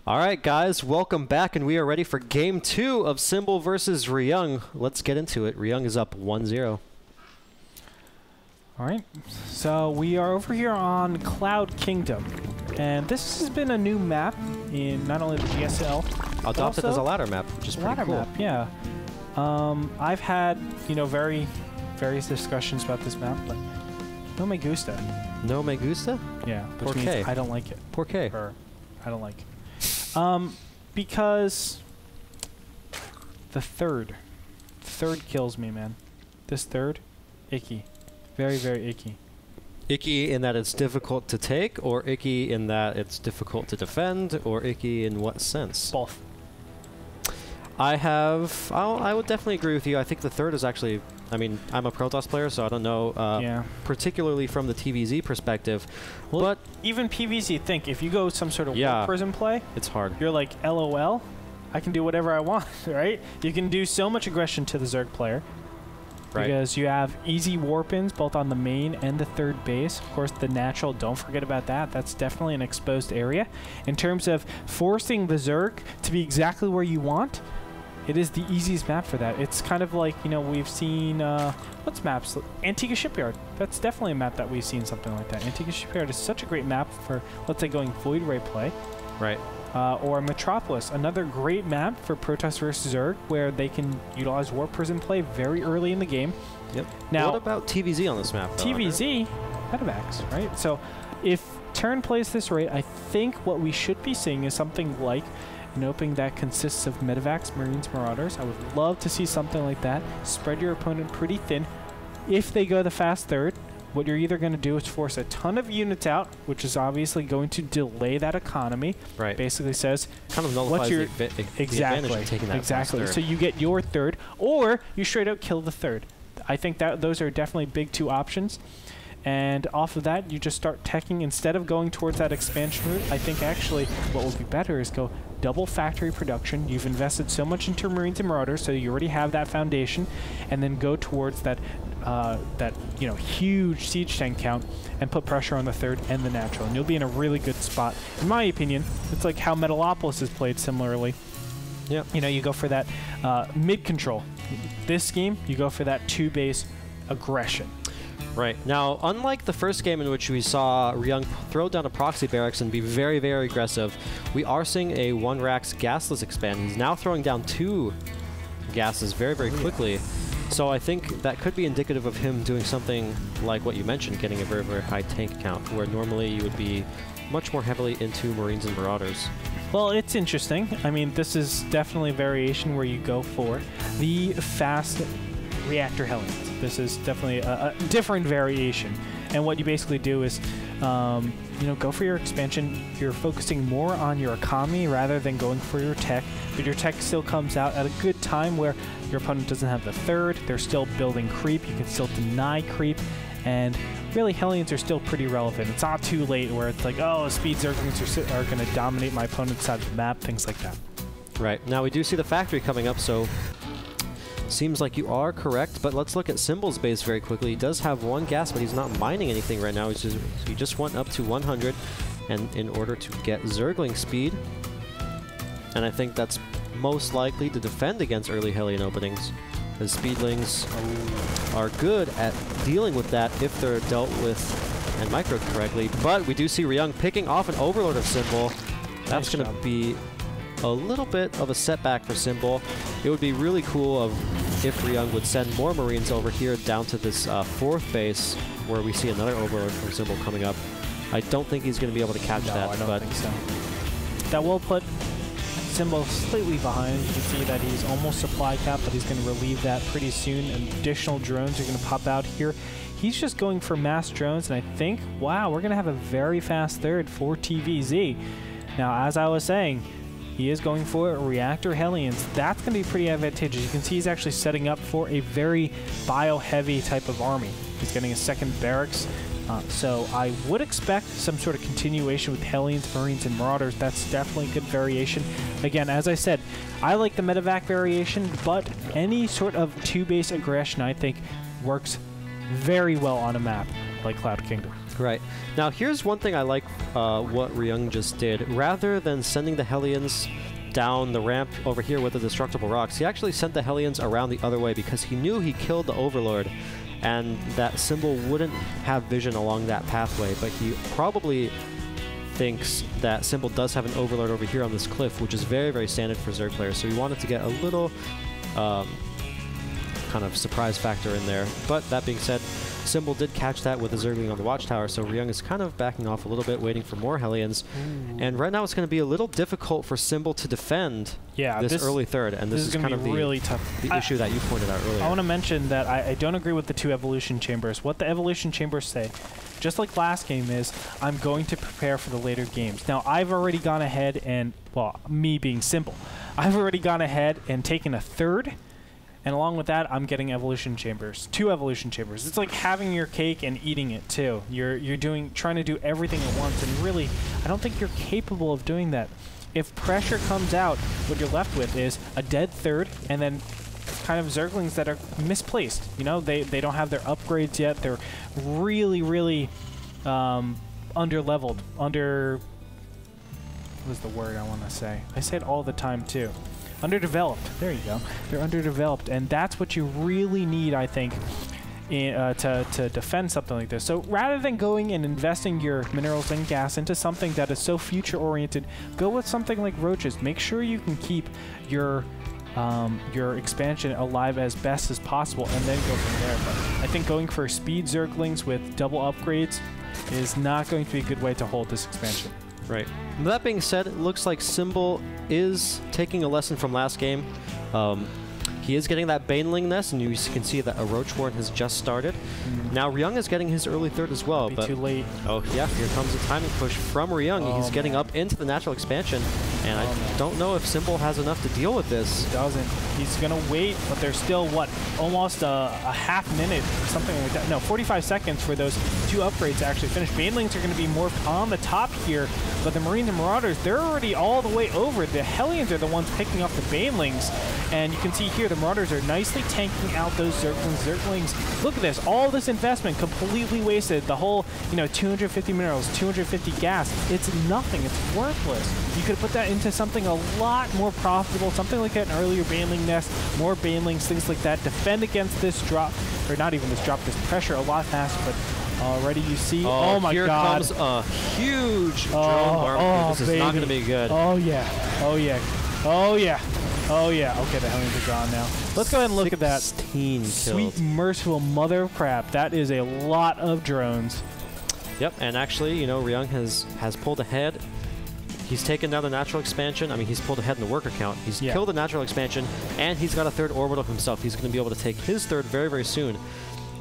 All right, guys, welcome back, and we are ready for Game 2 of Symbol versus Ryung. Let's get into it. Ryung is up 1-0. All right, so we are over here on Cloud Kingdom, and this has been a new map in not only the GSL, Adopted as a ladder map, which is pretty cool. Ladder map, yeah. I've had, various discussions about this map, but no me gusta. No me gusta? Yeah, which means I don't like it. Por qué? Or I don't like it. Because the third kills me, man. This third, icky. Very, very icky. Icky in that it's difficult to take, or icky in that it's difficult to defend, or icky in what sense? Both. I would definitely agree with you. I think the third is actually, I mean, I'm a Protoss player, so I don't know particularly from the TVZ perspective. Well, but even PVZ, think, if you go some sort of warp prism play, it's hard. You're like, LOL, I can do whatever I want, right? You can do so much aggression to the Zerg player. Right. Because you have easy warp-ins both on the main and the third base. Of course, the natural, don't forget about that. That's definitely an exposed area. In terms of forcing the Zerg to be exactly where you want, it is the easiest map for that. It's kind of like, we've seen, what's maps? Antigua Shipyard. That's definitely a map that we've seen something like that. Antigua Shipyard is such a great map for, let's say, going Void Ray play. Right. Or Metropolis, another great map for Protoss versus Zerg, where they can utilize Warp Prism play very early in the game. Yep. Now, what about TVZ on this map? TVZ, medevacs, right? So, if Turn plays this right, I think what we should be seeing is something like an opening that consists of medevacs, Marines, Marauders. I would love to see something like that. Spread your opponent pretty thin. If they go the fast third, what you're either going to do is force a ton of units out, which is obviously going to delay that economy. Right. Basically says, kind of nullifies the advantage of taking that exactly. So you get your third, or you straight out kill the third. I think that those are definitely big two options. And off of that, you just start teching. Instead of going towards that expansion route, I think actually what would be better is go double factory production. You've invested so much into Marines and Marauders, so you already have that foundation, and then go towards that huge siege tank count and put pressure on the third and the natural, and you'll be in a really good spot. In my opinion, it's like how Metalopolis is played similarly. Yeah. You go for that mid control. This game, you go for that two-base aggression. Right. Now, unlike the first game in which we saw Ryung throw down a proxy barracks and be very, very aggressive, we are seeing a 1-Rax gasless expand. He's now throwing down 2 gases very, very quickly. So I think that could be indicative of him doing something like what you mentioned, getting a very, very high tank count, where normally you would be much more heavily into Marines and Marauders. Well, it's interesting. I mean, this is definitely a variation where you go for the fast reactor Hellions. This is definitely a different variation. And what you basically do is, go for your expansion. You're focusing more on your economy rather than going for your tech. But your tech still comes out at a good time where your opponent doesn't have the third. They're still building creep. You can still deny creep. And really, Hellions are still pretty relevant. It's not too late where it's like, oh, speed Zerglings are going to dominate my opponent's side of the map, things like that. Right. Now, we do see the factory coming up, so seems like you are correct, but let's look at Symbol's base very quickly. He does have 1 gas, but he's not mining anything right now. He just went up to 100 and in order to get Zergling speed. And I think that's most likely to defend against early Hellion openings, as Speedlings are good at dealing with that if they're dealt with and microed correctly. But we do see Ryung picking off an Overlord of Symbol. That's going to be a little bit of a setback for Symbol. It would be really cool if Ryung would send more Marines over here down to this 4th base, where we see another Overlord from Symbol coming up. I don't think he's going to be able to catch that. I don't think so. That will put Symbol slightly behind. You can see that he's almost supply capped, but he's going to relieve that pretty soon. And additional drones are going to pop out here. He's just going for mass drones, and I think, wow, we're going to have a very fast third for TVZ. Now, as I was saying, he is going for Reactor Hellions. That's going to be pretty advantageous. You can see he's actually setting up for a very bio-heavy type of army. He's getting a 2nd barracks. So I would expect some sort of continuation with Hellions, Marines, and Marauders. That's definitely a good variation. Again, as I said, I like the medevac variation, but any sort of 2-base aggression, I think, works very well on a map like Cloud Kingdom. Right. Now, here's one thing I like what Ryung just did. Rather than sending the Hellions down the ramp over here with the destructible rocks, he actually sent the Hellions around the other way because he knew he killed the Overlord and that Symbol wouldn't have vision along that pathway, but he probably thinks that Symbol does have an Overlord over here on this cliff, which is very, very standard for Zerg players, so he wanted to get a little kind of surprise factor in there. But that being said, Symbol did catch that with the Zergling on the watchtower, so Ryung is kind of backing off a little bit, waiting for more Hellions. Ooh. And right now it's going to be a little difficult for Symbol to defend this early third, and this is kind of really tough. The issue that you pointed out earlier. I want to mention that I don't agree with the 2 evolution chambers. What the evolution chambers say, just like last game, is I'm going to prepare for the later games. Now, I've already gone ahead and, well, me being Symbol, I've already gone ahead and taken a third. And along with that, I'm getting evolution chambers, 2 evolution chambers. It's like having your cake and eating it too. You're trying to do everything at once, and really, I don't think you're capable of doing that. If pressure comes out, what you're left with is a dead third, and then kind of Zerglings that are misplaced. You know, they don't have their upgrades yet. They're really, really under-leveled. What is the word I want to say? I say it all the time too. Underdeveloped. There you go. They're underdeveloped, and that's what you really need, I think, to defend something like this. So rather than going and investing your minerals and gas into something that is so future-oriented, go with something like roaches. Make sure you can keep your expansion alive as best as possible, and then go from there. But I think going for speed Zerglings with double upgrades is not going to be a good way to hold this expansion. Right. That being said, it looks like Symbol is taking a lesson from last game. He is getting that Baneling nest, and you can see that a Roach Warren has just started. Now Ryung is getting his early third as well. But too late. Oh yeah, here comes a timing push from Ryung. He's getting up into the natural expansion, and I don't know if Symbol has enough to deal with this. He doesn't. He's gonna wait, but there's still what, almost a half minute or something like that. No, 45 seconds for those 2 upgrades to actually finish. Banelings are gonna be more on the top here, but the Marines and Marauders, they're already all the way over. The Hellions are the ones picking up the Banelings, and you can see here the Marauders are nicely tanking out those Zerglings. Look at this, all this investment completely wasted. The whole, 250 minerals, 250 gas, it's nothing, it's worthless. You could put that into something a lot more profitable, something like an earlier Baneling nest, more Banelings, things like that. Defend against this drop, or not even this drop, this pressure a lot faster, but already you see, oh my god. Here comes a huge drone barb. This is not going to be good. Oh yeah, oh yeah, oh yeah. Oh yeah, okay, the Hellions are gone now. Let's go ahead and look at that. 16 Sweet merciful mother of crap. That is a lot of drones. Yep, and actually, Ryung has pulled ahead. He's taken down the natural expansion. I mean, he's pulled ahead in the worker count. He's killed the natural expansion, and he's got a third orbital himself. He's going to be able to take his third very, very soon.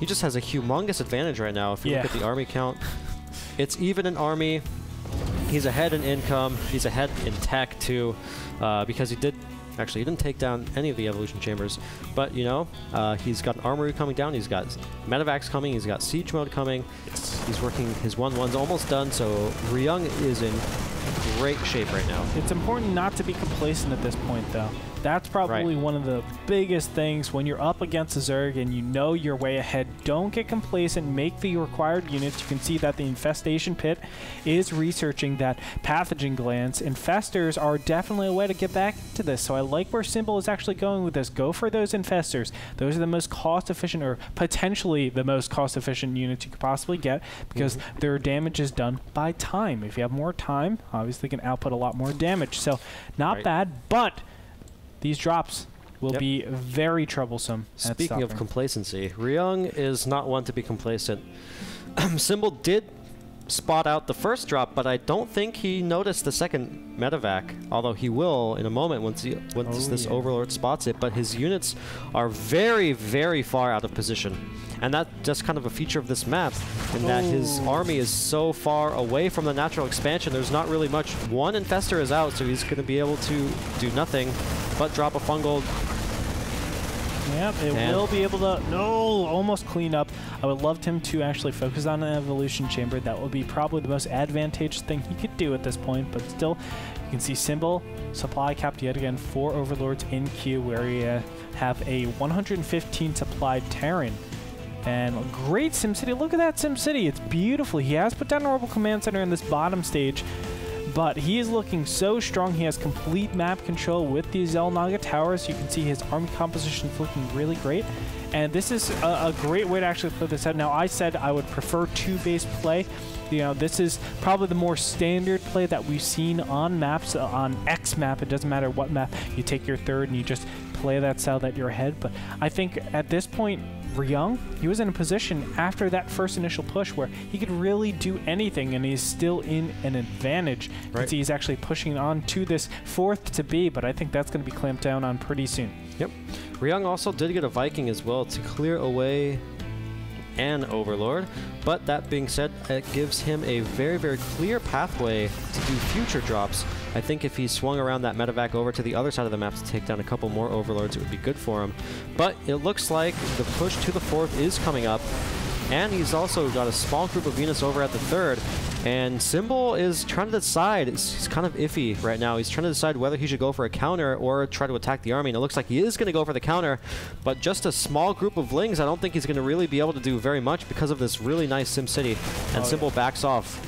He just has a humongous advantage right now. If you look at the army count, it's even in army. He's ahead in income. He's ahead in tech, too, because he didn't take down any of the evolution chambers, but he's got an armory coming down, he's got medevacs coming, he's got siege mode coming, he's working his 1-1's almost done, so Ryung is in great shape right now. It's important not to be complacent at this point, though. That's probably one of the biggest things when you're up against a Zerg and you know you're way ahead. Don't get complacent. Make the required units. You can see that the infestation pit is researching that pathogen glands. Infestors are definitely a way to get back to this. So I like where Symbol is actually going with this. Go for those infestors. Those are the most cost-efficient, or potentially the most cost-efficient units you could possibly get, because their damage is done by time. If you have more time, obviously you can output a lot more damage. So not bad, but these drops will be very troublesome. Speaking of complacency, Ryung is not one to be complacent. Symbol did spot out the first drop, but I don't think he noticed the second medevac, although he will in a moment once this Overlord spots it, but his units are very, very far out of position. And that's just kind of a feature of this map, in that his army is so far away from the natural expansion, there's not really much. One infestor is out, so he's going to be able to do nothing but drop a fungal. Yep, it will be able to, almost clean up. I would love him to actually focus on an evolution chamber. That would be probably the most advantageous thing he could do at this point, but still, you can see Symbol supply capped yet again, 4 Overlords in queue, where you have a 115 supplied Terran. And great SimCity. Look at that SimCity. It's beautiful. He has put down an Orbital Command Center in this bottom stage, but he is looking so strong. He has complete map control with these Naga towers. You can see his army composition is looking really great. And this is a great way to actually play this out. Now, I said I would prefer 2-base play. You know, this is probably the more standard play that we've seen on maps, on X map. It doesn't matter what map. You take your third and you just play that style that you're ahead. But I think at this point, Ryung, he was in a position after that first initial push where he could really do anything, and he's still in an advantage. You can see he's actually pushing on to this 4th to B, but I think that's going to be clamped down on pretty soon. Yep. Ryung also did get a Viking as well to clear away an Overlord, but that being said, it gives him a very, very clear pathway to do future drops. I think if he swung around that medevac over to the other side of the map to take down a couple more Overlords, it would be good for him. But it looks like the push to the 4th is coming up, and he's also got a small group of units over at the 3rd. And Symbol is trying to decide. He's kind of iffy right now. He's trying to decide whether he should go for a counter or try to attack the army. And it looks like he is going to go for the counter, but just a small group of Lings, I don't think he's going to really be able to do very much because of this really nice SimCity. And Symbol backs off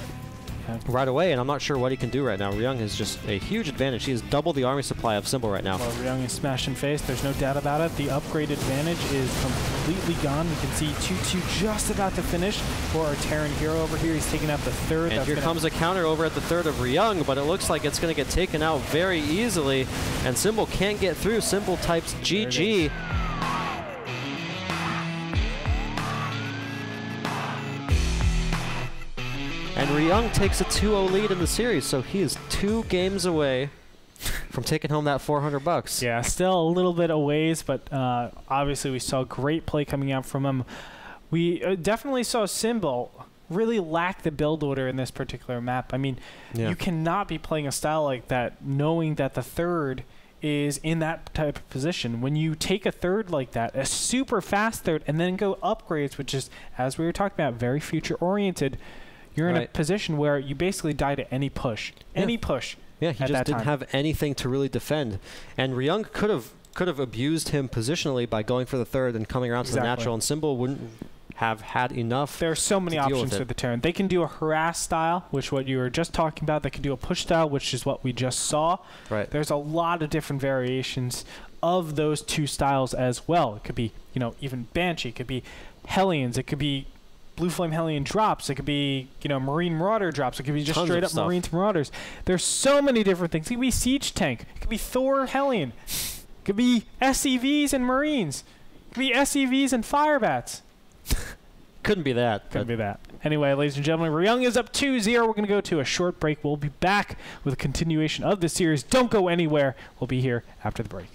right away, and I'm not sure what he can do right now. Ryung has just a huge advantage. He has double the army supply of Symbol right now. Well, Ryung is smashed in face. There's no doubt about it. The upgrade advantage is completely gone. We can see 2-2 just about to finish for our Terran hero over here. He's taking out the 3rd. And here comes a counter over at the 3rd of Ryung, but it looks like it's going to get taken out very easily, and Symbol can't get through. Symbol types GG. And Ryung takes a 2-0 lead in the series, so he is 2 games away from taking home that $400. Yeah, still a little bit a ways, but obviously we saw great play coming out from him. We definitely saw Symbol really lack the build order in this particular map. I mean, you cannot be playing a style like that knowing that the 3rd is in that type of position. When you take a 3rd like that, a super fast 3rd, and then go upgrades, which is, as we were talking about, very future-oriented, you're in a position where you basically die to any push. Any push. Yeah, he just didn't have anything to really defend. And Ryung could have abused him positionally by going for the 3rd and coming around to the natural, and Symbol wouldn't have had enough. There are so many options for the Terran. They can do a harass style, which what you were just talking about. They can do a push style, which is what we just saw. Right. There's a lot of different variations of those 2 styles as well. It could be, you know, even Banshee. It could be Hellions. It could be Blue Flame Hellion drops. It could be, you know, Marine Marauder drops. It could be just straight up Marines Marauders. There's so many different things. It could be Siege Tank. It could be Thor Hellion. It could be SCVs and Marines. It could be SCVs and Firebats. Couldn't be that. Couldn't be that. Anyway, ladies and gentlemen, Ryung is up 2-0. We're going to go to a short break. We'll be back with a continuation of the series. Don't go anywhere. We'll be here after the break.